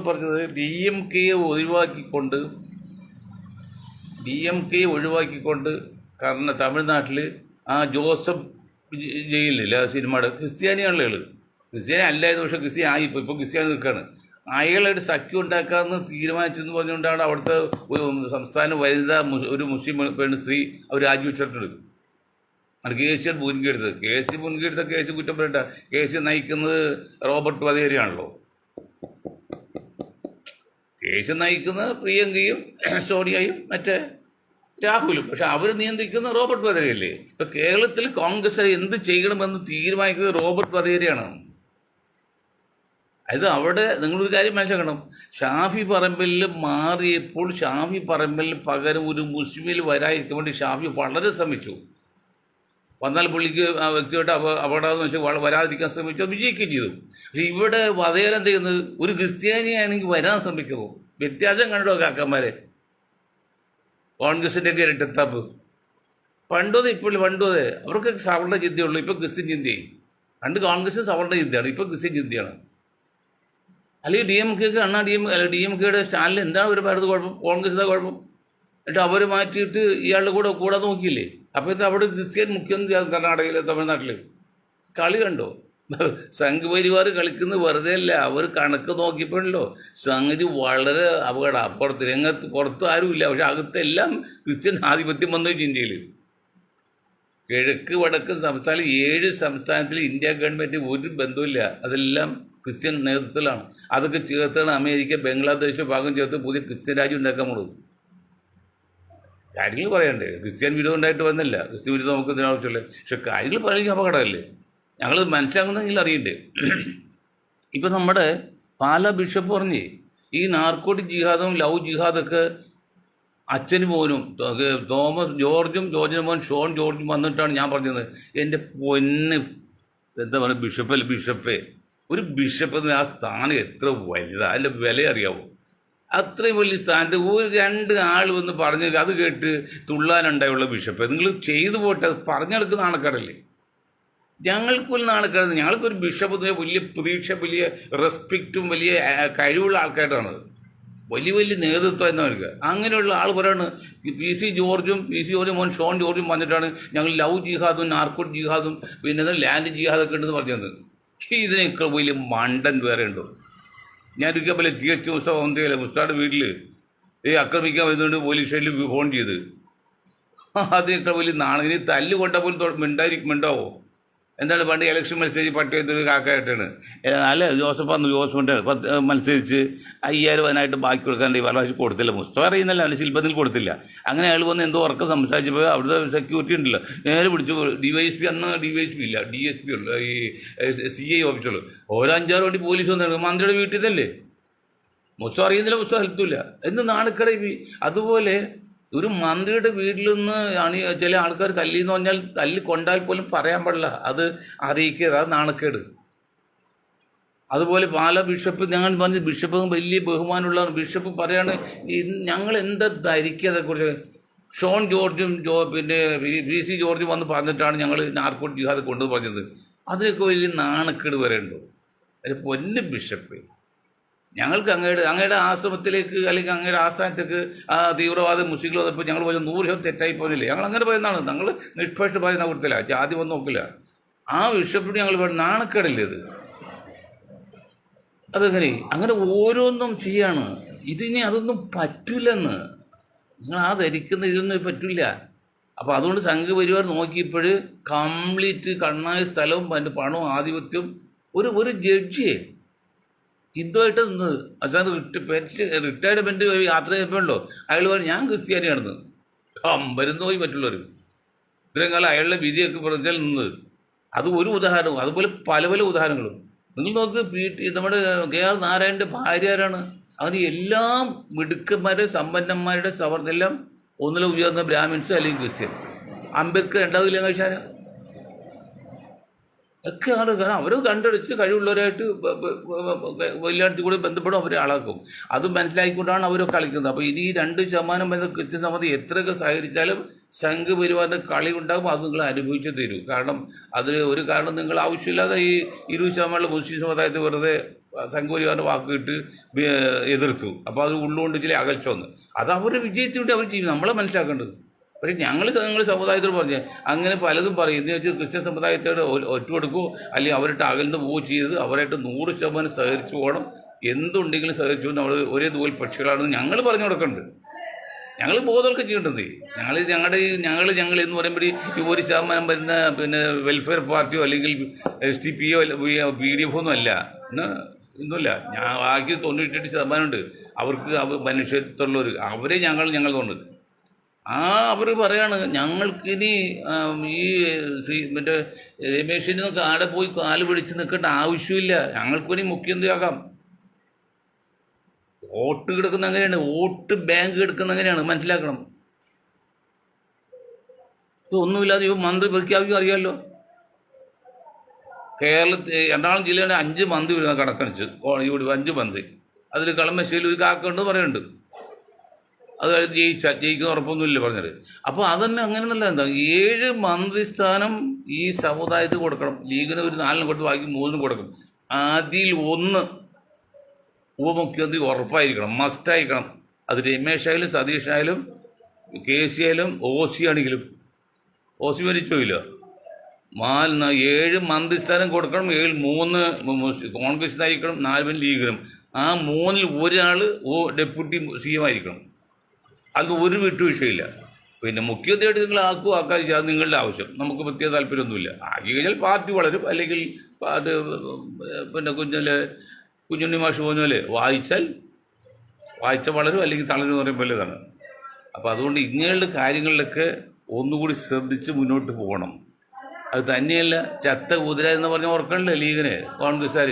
പറഞ്ഞത് DMK ഒഴിവാക്കിക്കൊണ്ട് കാരണം തമിഴ്നാട്ടിൽ ആ ജോസഫ് ജയിലില്ല സിനിമയുടെ ക്രിസ്ത്യാനിയാണല്ലോ. ക്രിസ്ത്യാനി അല്ലായിരുന്നു, പക്ഷേ ക്രിസ്ത്യാനി ആയിപ്പോൾ ക്രിസ്ത്യാനി നിൽക്കുകയാണ്. അയാളായിട്ട് സഖ്യം ഉണ്ടാക്കാമെന്ന് തീരുമാനിച്ചെന്ന് പറഞ്ഞുകൊണ്ടാണ് അവിടുത്തെ ഒരു സംസ്ഥാന വനിതാ ഒരു മുസ്ലിം സ്ത്രീ അവർ രാജിവെച്ചിട്ടുണ്ട്. അത് കേസ് മുൻകെടുത്തത്. കേസ് കുറ്റം പറയണ്ട. കേസ് നയിക്കുന്നത് റോബർട്ട് വധേരയാണല്ലോ. കേസ് നയിക്കുന്നത് പ്രിയങ്കയും സോണിയയും മറ്റേ രാഹുലും. പക്ഷെ അവർ നിയന്ത്രിക്കുന്ന റോബർട്ട് വധേരയല്ലേ. ഇപ്പൊ കേരളത്തിൽ കോൺഗ്രസ് എന്ത് ചെയ്യണമെന്ന് തീരുമാനിക്കുന്നത് റോബർട്ട് വധേരയാണ്. അത് അവിടെ നിങ്ങളൊരു കാര്യം മനസ്സിലാക്കണം. ഷാഫി പറമ്പിൽ മാറിയപ്പോൾ ഷാഫി പറമ്പിൽ പകരം ഒരു മുസ്ലിമിൽ വരാതിരിക്കാൻ വേണ്ടി ഷാഫി വളരെ ശ്രമിച്ചു. വന്നാൽ പുള്ളിക്ക് ആ വ്യക്തിയോട്ട് അപകടം വെച്ച് വരാതിരിക്കാൻ ശ്രമിച്ചു, വിജയിക്കുകയും ചെയ്തു. പക്ഷെ ഇവിടെ വധേരം ചെയ്യുന്നത് ഒരു ക്രിസ്ത്യാനിയാണെങ്കിൽ വരാൻ ശ്രമിക്കുന്നു. വ്യത്യാസം കണ്ടോ കാക്കന്മാരെ? കോൺഗ്രസിൻ്റെ ഒക്കെ ഇരട്ടത്താപ്പ്. പണ്ടത് അവർക്ക് സവർണ ചിന്തയുള്ളൂ, ഇപ്പോൾ ക്രിസ്ത്യൻ ചിന്തയായി. പണ്ട് കോൺഗ്രസ് സവർണ ചിന്തയാണ്, ഇപ്പോൾ ക്രിസ്ത്യൻ ചിന്തയാണ്. അല്ലെങ്കിൽ DMKയുടെ സ്റ്റാലിന് എന്താണ് ഒരു ഭാരത് കുഴപ്പം? കോൺഗ്രസിൻ്റെ കുഴപ്പം? എന്നിട്ട് അവർ മാറ്റിയിട്ട് ഇയാളുടെ കൂടെ നോക്കിയില്ലേ? അപ്പോൾ ഇത് അവിടെ ക്രിസ്ത്യൻ മുഖ്യമന്ത്രിയാകും കർണാടകയിലെ തമിഴ്നാട്ടിൽ. കളി കണ്ടോ? സംഘപരിവാർ കളിക്കുന്നത് വെറുതെ അല്ല. അവർ കണക്ക് നോക്കിയപ്പോഴല്ലോ സംഗതി വളരെ അപകടം. പുറത്ത് ആരുമില്ല, പക്ഷെ അകത്തെല്ലാം ക്രിസ്ത്യൻ ആധിപത്യം വന്നു ഇന്ത്യയിൽ. കിഴക്ക് വടക്ക് സംസ്ഥാനം 7 സംസ്ഥാനത്തിൽ ഇന്ത്യ ഗവൺമെൻറ് ഒരു ബന്ധമില്ല. അതെല്ലാം ക്രിസ്ത്യൻ നേതൃത്വത്തിലാണ്. അതൊക്കെ ചേർത്താണ് അമേരിക്ക ബംഗ്ലാദേശ് ഭാഗം ചേർത്ത് പുതിയ ക്രിസ്ത്യൻ രാജ്യം ഉണ്ടാക്കാൻ പോകുന്നത്. കാര്യങ്ങൾ പറയണ്ടേ? ക്രിസ്ത്യൻ വിരോധം ഉണ്ടായിട്ട് വന്നില്ല. ക്രിസ്ത്യൻ വിരോധം നമുക്ക് ഇതിനാവശ്യമില്ല. പക്ഷെ കാര്യങ്ങൾ പറയുക അപകടമല്ലേ? ഞങ്ങൾ മനസ്സിലാകുന്നെങ്കിൽ അറിയണ്ടേ? ഇപ്പം നമ്മുടെ പാലാ ബിഷപ്പ് പറഞ്ഞേ ഈ നാർക്കോട്ടിക് ജിഹാദും ലവ് ജിഹാദൊക്കെ അച്ഛനും മോനും ജോർജിന് മോൻ ഷോൺ ജോർജും വന്നിട്ടാണ് ഞാൻ പറഞ്ഞത്. എൻ്റെ പൊന്ന് എന്താ പറയുക, ബിഷപ്പേ ഒരു ബിഷപ്പ് ആ സ്ഥാനം എത്ര വലുതാണ്, അതിൻ്റെ വില അറിയാവോ? അത്രയും വലിയ സ്ഥാനത്ത് ഒരു 2 ആൾ വന്ന് പറഞ്ഞ് അത് കേട്ട് തുള്ളാനുണ്ടായുള്ള ബിഷപ്പ്. നിങ്ങൾ ചെയ്തു പോട്ടെ, അത് പറഞ്ഞെടുക്കുന്ന നാണക്കേടല്ലേ? ഞങ്ങൾക്കൊരു നാണക്കേട്. ഞങ്ങൾക്കൊരു ബിഷപ്പ് വലിയ പ്രതീക്ഷ, വലിയ റെസ്പെക്റ്റും വലിയ കഴിവുള്ള ആൾക്കാരാണ്. വലിയ നേതൃത്വം എന്നവർക്ക്. അങ്ങനെയുള്ള ആൾ പറയാണ് PC ജോർജും മോൻ ഷോൺ ജോർജും വന്നിട്ടാണ് ഞങ്ങൾ ലവ് ജിഹാദും നാർക്കോട്ടിക് ജിഹാദും പിന്നെ ലാൻഡ് ജിഹാദൊക്കെ ഉണ്ടെന്ന് പറഞ്ഞത്. ഇതിനൊക്കെ വലിയ മണ്ടൻ വേറെ ഉണ്ടോ? ഞാനൊരിക്കൽ പോലെ TH മുസ്തായുടെ വീട്ടിൽ ആക്രമിക്കാൻ വരുന്നുണ്ട് പോലീസ് സ്റ്റേഷനിൽ ഫോൺ ചെയ്ത്. അതിനൊക്കെ വലിയ ഇനി തല്ല് കൊണ്ട പോലും മിണ്ടാവോ? എന്താണ് പണ്ട് ഇലക്ഷൻ മത്സരിച്ച് പട്ടികത്തൊരു കാക്കായിട്ടാണ് അല്ല ജോസഫിൻ്റെ മത്സരിച്ച് 5000 അതിനായിട്ട് ബാക്കി കൊടുക്കാണ്ട് പ്രാവശ്യം കൊടുത്തില്ല. മുസ്തഫ അറിയുന്നില്ല, അവൻ്റെ ശില്പത്തിൽ കൊടുത്തില്ല. അങ്ങനെ അയാൾ വന്ന് എന്തോ ഉറക്കം സംസാരിച്ചപ്പോൾ അവിടുത്തെ സെക്യൂരിറ്റി ഉണ്ടല്ലോ നേരെ പിടിച്ചു. DYSP അന്ന് DYSP ഇല്ല, DSP ഉള്ളു, ഈ CI ഓഫീസുള്ളൂ. 5-6 വണ്ടി പോലീസ് വന്നു. മന്ത്രിയുടെ വീട്ടിൽ നിന്നല്ലേ? മുസ്തഫ അറിയുന്നില്ല, മുസ്തഫ ഹെൽത്തുമില്ല എന്ന് നാണക്കട. അതുപോലെ ഒരു മന്ത്രിയുടെ വീട്ടിൽ നിന്ന് ആണ് ചില ആൾക്കാർ തല്ലിയെന്ന് പറഞ്ഞാൽ തല്ലിക്കൊണ്ടാൽ പോലും പറയാൻ പാടില്ല, അത് അറിയിക്കുക, അത് നാണക്കേട്. അതുപോലെ പാലാ ബിഷപ്പ് ഞങ്ങൾ പറഞ്ഞ ബിഷപ്പ് വലിയ ബഹുമാനമുള്ള ബിഷപ്പ് പറയാണ് ഞങ്ങൾ എന്താ ധരിക്കുക അതേക്കുറിച്ച്. ഷോൺ ജോർജും പിന്നെ PC ജോർജും വന്ന് പറഞ്ഞിട്ടാണ് ഞങ്ങൾ നാർക്കോട്ടിക് ജിഹാദ് കൊണ്ടു പറഞ്ഞത്. അതിനൊക്കെ വലിയ നാണക്കേട് വരേണ്ടോ? അതിന് പൊന്നു ബിഷപ്പ്, ഞങ്ങൾക്ക് അങ്ങയുടെ ആശ്രമത്തിലേക്ക് അല്ലെങ്കിൽ അങ്ങയുടെ ആസ്ഥാനത്തേക്ക് ആ തീവ്രവാദ മുസ്ലിങ്ങൾ വന്നപ്പോൾ ഞങ്ങൾ പോലും 100 തെറ്റായി പോലില്ലേ? ഞങ്ങൾ അങ്ങനെ പറയുന്നതാണ്. ഞങ്ങൾ നിഷ്പക്ഷ പറയുന്ന കൊടുത്തില്ല, ജാതി വന്ന് നോക്കില്ല. ആ ബിഷപ്പിന് ഞങ്ങൾ നാണക്കേടല്ലേ ഇത്? അങ്ങനെ ഓരോന്നും ചെയ്യാണ്. ഇതിനി അതൊന്നും പറ്റില്ലെന്ന് നിങ്ങൾ ധരിക്കുന്ന ഇതൊന്നും പറ്റില്ല. അപ്പോൾ അതുകൊണ്ട് സംഘപരിവാർ നോക്കിയപ്പോൾ കംപ്ലീറ്റ് കണ്ണായ സ്ഥലവും അതിൻ്റെ പണവും ആധിപത്യവും ഒരു ജഡ്ജിയെ ഹിന്ദുവായിട്ട് നിന്നത്. അവസാനം റിട്ടയർമെൻറ്റ് യാത്ര ചെയ്യപ്പോഴല്ലോ അയാൾ പറഞ്ഞു ഞാൻ ക്രിസ്ത്യാനിയാണെന്ന്. വരുന്നു പോയി മറ്റുള്ളവർ ഇത്രയും കാലം അയാളുടെ വിധിയൊക്കെ പറഞ്ഞാൽ നിന്നത്. അത് ഒരു ഉദാഹരണവും. അതുപോലെ പല ഉദാഹരണങ്ങളും നിങ്ങൾ നോക്ക്. നമ്മുടെ KR നാരായണൻ്റെ ഭാര്യ ആരാണ്? അവന് എല്ലാം മിടുക്കന്മാരുടെ സമ്പന്നന്മാരുടെ എല്ലാം ഒന്നിലും ഉയർന്ന ബ്രാഹ്മിൻസ് അല്ലെങ്കിൽ ക്രിസ്ത്യൻ. അംബേദ്കർ ഉണ്ടാവില്ല കഴിച്ചാൽ ഒക്കെ ആണ്. കാരണം അവർ കണ്ടടിച്ച് കഴിവുള്ളവരായിട്ട് കല്യാണത്തിൽ കൂടി ബന്ധപ്പെടും, അവരെ ആളാക്കും. അത് മനസ്സിലാക്കിക്കൊണ്ടാണ് അവർ കളിക്കുന്നത്. അപ്പോൾ ഇനി 2% എന്ന കൃത്യസമിതി എത്രയൊക്കെ സഹകരിച്ചാലും സംഘപരിവാറിൻ്റെ കളി ഉണ്ടാകും. അത് നിങ്ങൾ അനുഭവിച്ചു തരൂ. കാരണം അത് ഒരു കാരണം നിങ്ങൾ ആവശ്യമില്ലാതെ ഈ 20% മുസ്ലിം സമുദായത്തെ വെറുതെ സംഘപരിവാറിൻ്റെ വാക്കിട്ട് എതിർത്തു. അപ്പോൾ അത് ഉള്ളുകൊണ്ട് ചില അകൽച്ച വന്ന് അത് അവരുടെ വിജയത്തിന് വേണ്ടി അവർ ചെയ്യും. നമ്മളെ മനസ്സിലാക്കേണ്ടത്. പക്ഷേ ഞങ്ങൾ സമുദായത്തോട് പറഞ്ഞ് അങ്ങനെ പലതും പറയും. എന്ന് വെച്ചാൽ ക്രിസ്ത്യൻ സമുദായത്തോട് ഒറ്റ കൊടുക്കുകയോ അല്ലെങ്കിൽ അവരുടെ അകൽന്ന് പോവുകയോ ചെയ്ത് അവരായിട്ട് 100% സഹകരിച്ചു പോകണം. എന്തുണ്ടെങ്കിലും സഹകരിച്ചു നമ്മൾ ഒരേ തൂവൽ പക്ഷികളാണെന്ന് ഞങ്ങൾ പറഞ്ഞു കൊടുക്കുന്നുണ്ട്. ഞങ്ങൾ ബോധമൊക്കെ ചെയ്യേണ്ടത്. ഞങ്ങൾ എന്ന് പറയുമ്പോൾ ഈ 1% വരുന്ന പിന്നെ വെൽഫെയർ പാർട്ടിയോ അല്ലെങ്കിൽ SDP PDF ഒന്നും അല്ല. ഒന്നുമില്ല. ബാക്കി 98% ഉണ്ട് അവർക്ക് മനുഷ്യത്വമുള്ളവർ. അവരെ ഞങ്ങൾ തോന്നുന്നത് അവർ പറയാണ് ഞങ്ങൾക്കിനി ഈ മറ്റേ രമേശിന് നിന്നൊക്കെ ആടെ പോയി കാല് പിടിച്ച് നിൽക്കേണ്ട ആവശ്യമില്ല, ഞങ്ങൾക്കിനി മുഖ്യമന്ത്രിയാകാം. വോട്ട് കിടക്കുന്ന അങ്ങനെയാണ്, വോട്ട് ബാങ്ക് കിടക്കുന്ന അങ്ങനെയാണ്, മനസ്സിലാക്കണം. ഇതൊന്നുമില്ലാതെ ഇവ മന്ത്രി പ്രഖ്യാപിക്കും. അറിയാമല്ലോ, കേരളത്തിൽ എറണാകുളം ജില്ലയുടെ 5 മന്ത്രി വരുന്ന കണക്കണിച്ച് ഇവിടെ 5 മന്ത്രി. അതിൽ കളമശ്ശേരിയിൽ ഒരു കാക്കുണ്ടെന്ന് പറയുന്നുണ്ട്. അത് ജയിക്കുന്ന ഉറപ്പൊന്നുമില്ല പറഞ്ഞത്. അപ്പോൾ അതന്നെ അങ്ങനെ നല്ല എന്താ 7 മന്ത്രിസ്ഥാനം ഈ സമുദായത്തിന് കൊടുക്കണം. ലീഗിന് ഒരു 4 കൊടുത്ത് ബാക്കി 3 കൊടുക്കും. അതിൽ 1 ഉപമുഖ്യമന്ത്രി ഉറപ്പായിരിക്കണം, മസ്റ്റായിരിക്കണം. അത് രമേശായാലും സതീഷായാലും KC ആയാലും OC ആണെങ്കിലും. OC മരിച്ചോയില്ല. 7 മന്ത്രിസ്ഥാനം കൊടുക്കണം. 3 കോൺഗ്രസിനായിരിക്കണം, 4 ലീഗിനും. ആ 3-ൽ ഒരാൾ ഡെപ്യൂട്ടി CM ആയിരിക്കണം. അത് ഒരു വിട്ടുവീഴ്ചയില്ല. പിന്നെ മുഖ്യമന്ത്രിയായിട്ട് നിങ്ങൾ ആക്കാതിരിക്കുക, അത് നിങ്ങളുടെ ആവശ്യം. നമുക്ക് പ്രത്യേക താല്പര്യമൊന്നുമില്ല. ആക്കി കഴിഞ്ഞാൽ പാർട്ടി വളരും. അല്ലെങ്കിൽ പിന്നെ കുഞ്ഞുണ്ണി മാഷ് പറഞ്ഞാൽ വായിച്ച വളരും, അല്ലെങ്കിൽ തളരും പറയുമ്പോൾ ഇതാണ്. അപ്പോൾ അതുകൊണ്ട് ഇങ്ങനെയുള്ള കാര്യങ്ങളിലൊക്കെ ഒന്നുകൂടി ശ്രദ്ധിച്ച് മുന്നോട്ട് പോകണം. അത് തന്നെയല്ല ചത്ത കുതിര എന്ന് പറഞ്ഞ ഓർക്കണില്ലേ ലീഗിന് കോൺഗ്രസ്സുകാർ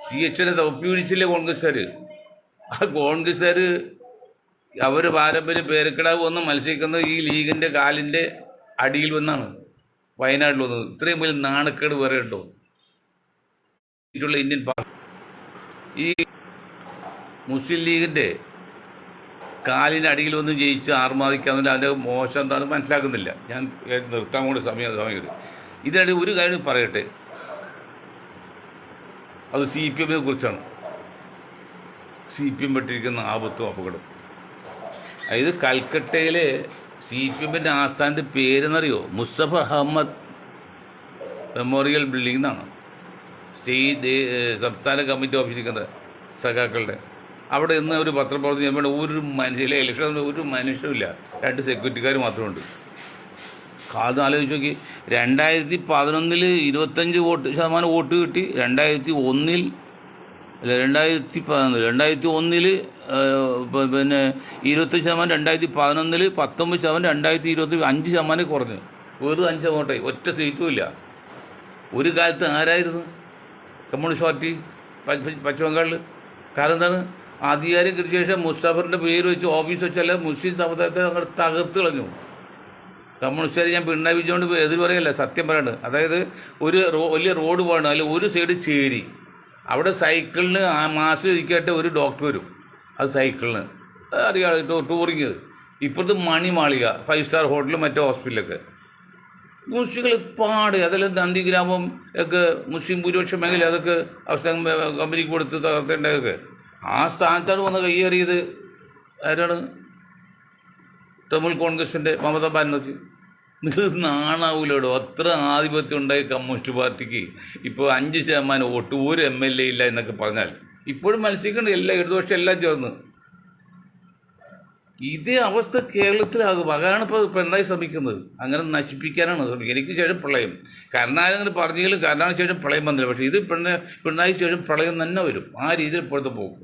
CHനെ തപ്പി പിടിച്ചില്ലേ കോൺഗ്രസ്സുകാർ. ആ കോൺഗ്രസ്സുകാർ അവർ പാരമ്പര്യം പേരക്കിടാവ് വന്ന് മത്സരിക്കുന്നത് ഈ ലീഗിൻ്റെ കാലിൻ്റെ അടിയിൽ വന്നാണ് വയനാട്ടിൽ വന്നത്. ഇത്രയും വലിയ നാണക്കേട് വേറെ ഉണ്ടോ ഇന്ത്യൻ ഈ മുസ്ലിം ലീഗിൻ്റെ കാലിൻ്റെ അടിയിൽ വന്ന് ജയിച്ച് ആർമാദിക്കാന്നില്ല. അതിൻ്റെ മോശം എന്താണെന്ന് മനസ്സിലാക്കുന്നില്ല. ഞാൻ നിർത്താൻ കൂടി സമയം ഇതിനിടെ ഒരു കാര്യം പറയട്ടെ. അത് CPMനെ കുറിച്ചാണ്. CPM പെട്ടിരിക്കുന്ന ആപത്തും അപകടം. അതായത് കൽക്കട്ടയിലെ CPMൻ്റെ ആസ്ഥാനത്തെ പേരെന്നറിയോ? മുസ്തഫർ അഹമ്മദ് മെമ്മോറിയൽ ബിൽഡിംഗ് എന്നാണ്. സംസ്ഥാന കമ്മിറ്റി ഓഫീസിരിക്കുന്നത് സഖാക്കളുടെ അവിടെ ഇന്ന് ഒരു പത്രപ്രവർത്തനം ചെയ്യുമ്പോൾ ഒരു മനുഷ്യയിലെ ഇലക്ഷൻ ഒരു മനുഷ്യരില്ല, 2 സെക്യൂരിറ്റിക്കാർ മാത്രമുണ്ട്. അത് ആലോചിച്ച് നോക്കി. 2011 25% വോട്ട് കിട്ടി. 2001 പിന്നെ 25%, 2011 19%, 2020 5% കുറഞ്ഞു. വെറും 5% ഒറ്റ സീറ്റും ഇല്ല. ഒരു കാലത്ത് ആരായിരുന്നു കമ്മ്യൂണിസ്റ്റ് പാർട്ടി പശ്ചിമ ബംഗാളിൽ? കാരണം എന്താണ്? അധികാരം കിട്ടിയ ശേഷം മുസ്തഫറിൻ്റെ പേര് വെച്ച് ഓഫീസ് വെച്ചല്ല മുസ്ലിം സമുദായത്തെ അങ്ങോട്ട് തകർത്ത് കളഞ്ഞു കമ്മ്യൂണിസ്റ്റുകാർ. ഞാൻ പിണറായി വിജയനോട് എതിർ പറയല്ല, സത്യം പറയാണ്. അതായത് ഒരു വലിയ റോഡ് പോകണം, അതിൽ ഒരു സൈഡ് ചേരി, അവിടെ സൈക്കിളിന് മാസം ഇരിക്കട്ടെ ഒരു ഡോക്ടർ വരും. അത് സൈക്കിളിന് അറിയാം, ടൂറിങ്. ഇപ്പോഴത്തെ മണിമാളിക 5 സ്റ്റാർ ഹോട്ടലും മറ്റേ ഹോസ്പിറ്റലൊക്കെ മുസ്ലിങ്ങൾ പാട്. അതെല്ലാം നന്ദിഗ്രാമം ഒക്കെ മുസ്ലിം ഭൂരിപക്ഷം മേഖല അതൊക്കെ അവസാനം കമ്പനിക്ക് കൊടുത്ത് തകർത്തേണ്ടതൊക്കെ. ആ സ്ഥാനത്താണ് വന്ന് കയ്യേറിയത് ആരാണ്? തൃണമൂൽ കോൺഗ്രസിൻ്റെ മമതാ ബാനർജി. നിങ്ങൾ നാണാവൂലോടോ? അത്ര ആധിപത്യം ഉണ്ടായി കമ്മ്യൂണിസ്റ്റ് പാർട്ടിക്ക്. ഇപ്പോൾ 5% വോട്ട്, ഒരു MLA ഇല്ല എന്നൊക്കെ പറഞ്ഞാൽ ഇപ്പോഴും മത്സരിക്കേണ്ട എല്ലാം ഇടതുപക്ഷം എല്ലാം ചേർന്ന്. ഇതേ അവസ്ഥ കേരളത്തിലാകും. അതാണ് ഇപ്പോൾ പിണറായി ശ്രമിക്കുന്നത്. അങ്ങനെ നശിപ്പിക്കാനാണ് ശ്രമിക്കുന്നത്. എനിക്ക് ശേഷം പ്രളയം. കരുണാകരൻ പറഞ്ഞെങ്കിലും കരുണാകരന് ശേഷം പ്രളയം വന്നില്ല. പക്ഷേ ഇത് പിണറായിക്ക് ശേഷം പ്രളയം തന്നെ വരും. ആ രീതിയിൽ ഇപ്പോഴത്തെ പോകും.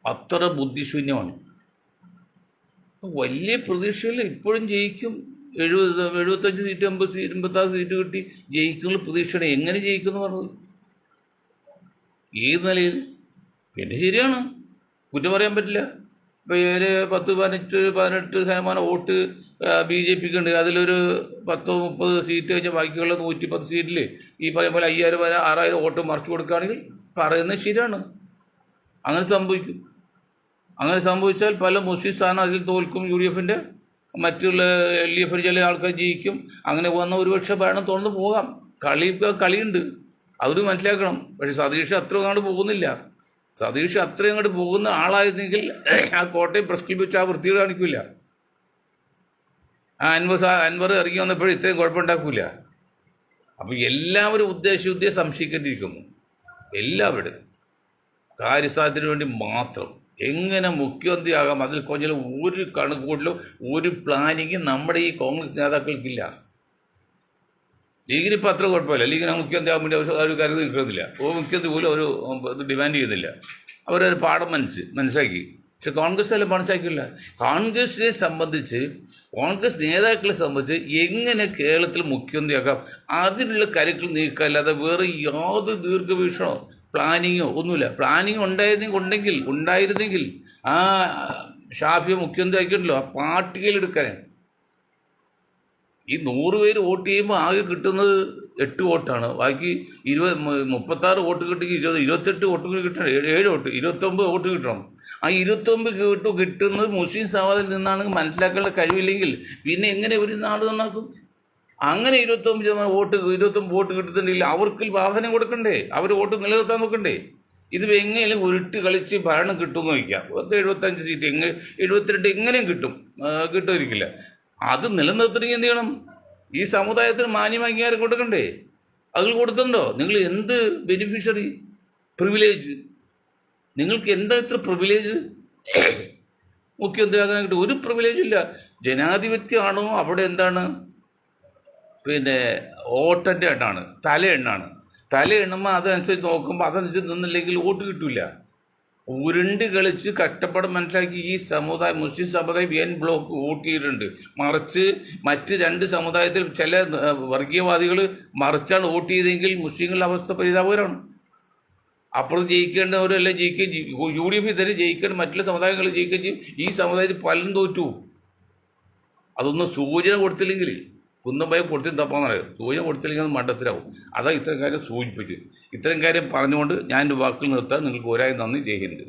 അത്ര ബുദ്ധിശൂന്യമാണ്. വലിയ പ്രതീക്ഷയിൽ ഇപ്പോഴും ജയിക്കും. 75 സീറ്റ് 86 സീറ്റ് കിട്ടി ജയിക്കുന്ന പ്രതീക്ഷയാണ്. എങ്ങനെ ജയിക്കുമെന്ന് പറഞ്ഞത്? ഏത് നിലയിൽ? പിന്നെ ശരിയാണ്, കുറ്റം പറയാൻ പറ്റില്ല. ഇപ്പോൾ ഒരു 10-18 വോട്ട് BJPക്ക് ഉണ്ട്. അതിലൊരു 10-30 സീറ്റ് കഴിഞ്ഞാൽ ബാക്കിയുള്ള 110 സീറ്റിൽ ഈ പറയുന്ന പോലെ 5,000-6,000 വോട്ട് മറിച്ചു കൊടുക്കുകയാണെങ്കിൽ പറയുന്നത് ശരിയാണ്. അങ്ങനെ സംഭവിക്കും. അങ്ങനെ സംഭവിച്ചാൽ പല മുസ്ലിം സ്ഥാനാർത്ഥികൾ തോൽക്കും. UDFൻ്റെ മറ്റുള്ള LDF ചില ആൾക്കാർ ജയിക്കും. അങ്ങനെ വന്ന ഒരുപക്ഷെ ഭരണം തുറന്ന് പോകാം. കളിയുണ്ട്, അവർ മനസ്സിലാക്കണം. പക്ഷെ സതീഷ് അത്ര അങ്ങോട്ട് പോകുന്നില്ല. സതീഷ് അത്രയും അങ്ങോട്ട് പോകുന്ന ആളായിരുന്നെങ്കിൽ ആ കോട്ടയം പ്രസ് ക്ലബ്ബ് വെച്ച് ആ വൃത്തികൾ കാണിക്കില്ല. ആ അൻവർ ഇറങ്ങി വന്നപ്പോഴും ഇത്രയും കുഴപ്പമുണ്ടാക്കില്ല. അപ്പം എല്ലാവരും ഉദ്ദേശം സംശയിക്കേണ്ടിയിരിക്കുന്നു. എല്ലാവരും കാര്യസാധ്യത്തിന് വേണ്ടി മാത്രം എങ്ങനെ മുഖ്യമന്ത്രിയാകാം, അതിൽ കുറഞ്ഞ ഒരു കണക്കുകൂടലോ ഒരു പ്ലാനിങ് നമ്മുടെ ഈ കോൺഗ്രസ് നേതാക്കൾക്കില്ല. ലീഗിന് ഇപ്പം അത്ര കുഴപ്പമില്ല. ലീഗിനെ മുഖ്യമന്ത്രി ആകാൻ വേണ്ടി അവർ കരുതി നിൽക്കുന്നില്ല. മുഖ്യമന്ത്രി പോലും അവർ ഡിമാൻഡ് ചെയ്യുന്നില്ല. അവരൊരു പാഠം മനസ്സിലാക്കി. പക്ഷെ കോൺഗ്രസ് എല്ലാം മനസ്സിലാക്കിയില്ല. കോൺഗ്രസിനെ സംബന്ധിച്ച്, കോൺഗ്രസ് നേതാക്കളെ സംബന്ധിച്ച് എങ്ങനെ കേരളത്തിൽ മുഖ്യമന്ത്രിയാക്കാം അതിനുള്ള കാര്യങ്ങൾ നീക്കല്ലാതെ വേറെ യാതൊരു ദീർഘവീക്ഷണോ പ്ലാനിങ്ങോ ഒന്നുമില്ല. പ്ലാനിങ് ഉണ്ടായിരുന്നെങ്കിൽ ആ ഷാഫിയെ മുഖ്യമന്ത്രി ആക്കിയിട്ടുണ്ടല്ലോ, ആ പാർട്ടികയിലെടുക്കാൻ. ഈ 100 പേര് വോട്ട് ചെയ്യുമ്പോൾ ആകെ കിട്ടുന്നത് 8 വോട്ടാണ്. ബാക്കി 36 വോട്ട് കിട്ടിയെങ്കിൽ 28 വോട്ട് കിട്ടണം. 7 വോട്ട് 29 വോട്ട് കിട്ടണം. ആ 29 കിട്ടുന്നത് മുസ്ലിം സമുദായത്തിൽ നിന്നാണെങ്കിൽ മനസ്സിലാക്കാനുള്ള കഴിവില്ലെങ്കിൽ പിന്നെ എങ്ങനെ ഒരു നാട് നന്നാക്കും? അങ്ങനെ 29 വോട്ട് കിട്ടുന്നുണ്ടെങ്കിൽ അവർക്ക് പ്രാധാന്യം കൊടുക്കണ്ടേ? അവർ വോട്ട് നിലനിർത്താൻ നോക്കണ്ടേ? ഇത് എങ്ങനെയും ഉരുട്ട് കളിച്ച് ഭരണം കിട്ടുമെന്ന് വയ്ക്കാം. 75 സീറ്റ് 72 എങ്ങനെയും കിട്ടുമായിരിക്കില്ല. അത് നിലനിർത്തണമെങ്കിൽ എന്ത് ചെയ്യണം? ഈ സമുദായത്തിന് മാന്യം അംഗീകാരം കൊടുക്കണ്ടേ? അതിൽ കൊടുക്കുന്നുണ്ടോ? നിങ്ങൾ എന്ത് ബെനിഫിഷ്യറി പ്രിവിലേജ്? നിങ്ങൾക്ക് എന്താ ഇത്ര പ്രിവിലേജ്? മുഖ്യമന്ത്രിയാകാനായിട്ട് ഒരു പ്രിവിലേജും ഇല്ല. ജനാധിപത്യമാണോ അവിടെ എന്താണ്? പിന്നെ വോട്ടിൻ്റെ എണ്ണാണ്, തല എണ്ണുമ്പോൾ അതനുസരിച്ച് നോക്കുമ്പോൾ അതനുസരിച്ച് നിന്നില്ലെങ്കിൽ വോട്ട് കിട്ടില്ല. ഉരുണ്ട് കളിച്ച് കഷ്ടപ്പാട് മനസ്സിലാക്കി ഈ മുസ്ലിം സമുദായം എൻ ബ്ലോക്ക് വോട്ട് ചെയ്തിട്ടുണ്ട്. മറിച്ച് മറ്റ് 2 സമുദായത്തിൽ ചില വർഗീയവാദികൾ മറിച്ചാണ് വോട്ട് ചെയ്തെങ്കിൽ മുസ്ലിങ്ങളുടെ അവസ്ഥ പരിതാപകരമാണ്. അപ്പുറത്ത് ജയിക്കേണ്ടവരെല്ലാം ജയിക്കുകയും ചെയ്യും. UDF തന്നെ ജയിക്കേണ്ട മറ്റുള്ള സമുദായങ്ങൾ ജയിക്കുകയും ചെയ്യും. ഈ സമുദായത്തിൽ പലരും തോറ്റു. അതൊന്നും സൂചന കൊടുത്തില്ലെങ്കിൽ കുന്നംപയ പൊട്ടി തപ്പാന്നറിയാം. സൂചന കൊടുത്തില്ലെങ്കിൽ അത് മണ്ടത്തിലാവും. അതാ ഇത്തരം കാര്യം സൂചിപ്പിച്ച്. ഇത്തരം കാര്യം പറഞ്ഞുകൊണ്ട് ഞാൻ എൻ്റെ വാക്കുകൾ നിർത്താൻ നിങ്ങൾക്ക് ഒരായി നന്ദി. ജയ് ഹിന്ദ്.